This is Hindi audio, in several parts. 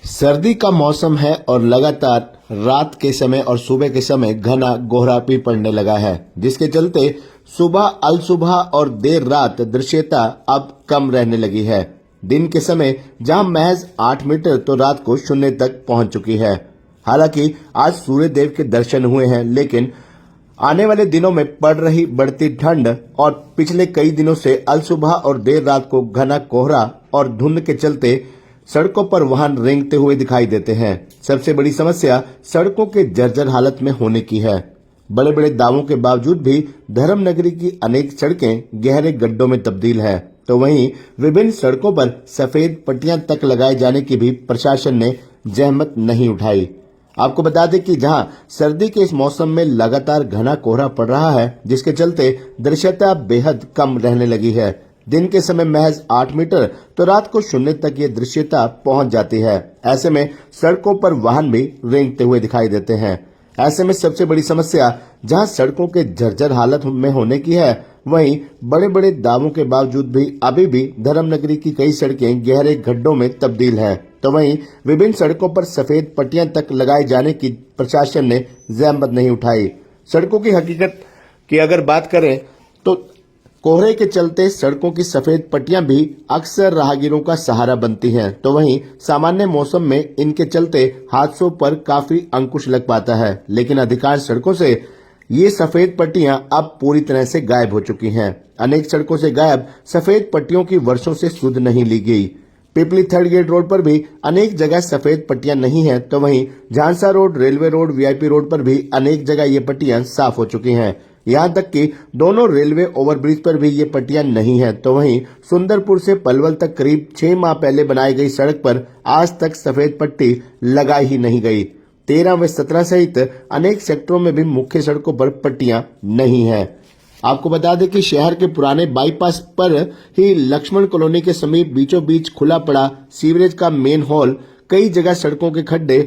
सर्दी का मौसम है और लगातार रात के समय और सुबह के समय घना कोहरा भी पड़ने लगा है, जिसके चलते सुबह अलसुबह और देर रात दृश्यता अब कम रहने लगी है। दिन के समय जहां महज 8 मीटर तो रात को 0 तक पहुंच चुकी है। हालांकि आज सूर्य देव के दर्शन हुए हैं, लेकिन आने वाले दिनों में पड़ रही बढ़ती ठंड और पिछले कई दिनों से अलसुबह और देर रात को घना कोहरा और धुंध के चलते सड़कों पर वाहन रेंगते हुए दिखाई देते हैं। सबसे बड़ी समस्या सड़कों के जर्जर हालत में होने की है। बड़े बड़े दावों के बावजूद भी धर्म नगरी की अनेक सड़कें गहरे गड्ढों में तब्दील है, तो वहीं विभिन्न सड़कों पर सफेद पट्टियां तक लगाए जाने की भी प्रशासन ने जहमत नहीं उठाई। आपको बता दें कि जहां सर्दी के इस मौसम में लगातार घना कोहरा पड़ रहा है, जिसके चलते दृश्यता बेहद कम रहने लगी है। दिन के समय महज 8 मीटर तो रात को 0 तक ये दृश्यता पहुंच जाती है। ऐसे में सड़कों पर वाहन भी रेंगते हुए दिखाई देते हैं। ऐसे में सबसे बड़ी समस्या जहां सड़कों के जर्जर हालत में होने की है, वहीं बड़े बड़े दावों के बावजूद भी अभी भी धर्मनगरी की कई सड़कें गहरे गड्ढों में तब्दील है, तो वहीं विभिन्न सड़कों पर सफेद पट्टियां तक लगाए जाने की प्रशासन ने जहमत नहीं उठाई। सड़कों की हकीकत की अगर बात करें तो कोहरे के चलते सड़कों की सफेद पट्टियां भी अक्सर राहगीरों का सहारा बनती हैं, तो वहीं सामान्य मौसम में इनके चलते हादसों पर काफी अंकुश लग पाता है। लेकिन अधिकांश सड़कों से ये सफेद पट्टियां अब पूरी तरह से गायब हो चुकी हैं। अनेक सड़कों से गायब सफेद पट्टियों की वर्षों से सुध नहीं ली गई। पिपली थर्ड गेट रोड पर भी अनेक जगह सफेद पट्टियां नहीं है, तो वहीं झांसा road, railway road, VIP road पर भी अनेक जगह ये पट्टियां साफ हो चुकी हैं। यहां तक कि दोनों रेलवे ओवरब्रिज पर भी ये पट्टियां नहीं है, तो वहीं सुंदरपुर से पलवल तक करीब 6 माह पहले बनाई गई सड़क पर आज तक सफेद पट्टी लगाई ही नहीं गई। 13 व 17 सहित अनेक सेक्टरों में भी मुख्य सड़कों पर पट्टियां नहीं है। आपको बता दें कि शहर के पुराने बाईपास पर ही लक्ष्मण कॉलोनी के समीप बीचों बीच खुला पड़ा सीवरेज का मेन हॉल कई जगह सड़कों के खड्डे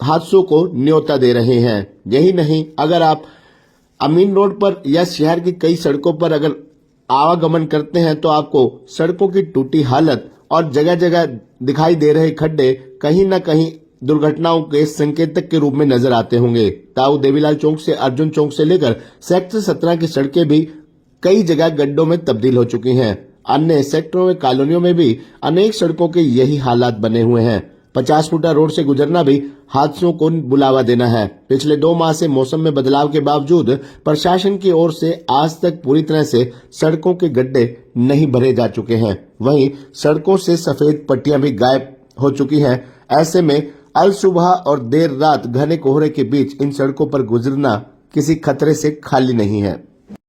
हादसों को न्योता दे रहे हैं। यही नहीं, अगर आप अमीन रोड पर या शहर की कई सड़कों पर अगर आवागमन करते हैं तो आपको सड़कों की टूटी हालत और जगह जगह दिखाई दे रहे खड्डे कहीं न कहीं दुर्घटनाओं के संकेतक के रूप में नजर आते होंगे। ताऊ देवीलाल चौक से अर्जुन चौक से लेकर सेक्टर 17 की सड़कें भी कई जगह गड्ढों में तब्दील हो चुकी हैं। अन्य सेक्टरों में कॉलोनियों में भी अनेक सड़कों के यही हालात बने हुए हैं। 50 फुटा रोड से गुजरना भी हादसों को बुलावा देना है। पिछले 2 माह से मौसम में बदलाव के बावजूद प्रशासन की ओर से आज तक पूरी तरह से सड़कों के गड्ढे नहीं भरे जा चुके हैं। वहीं सड़कों से सफेद पट्टियां भी गायब हो चुकी हैं। ऐसे में अलसुबह और देर रात घने कोहरे के बीच इन सड़कों पर गुजरना किसी खतरे से खाली नहीं है।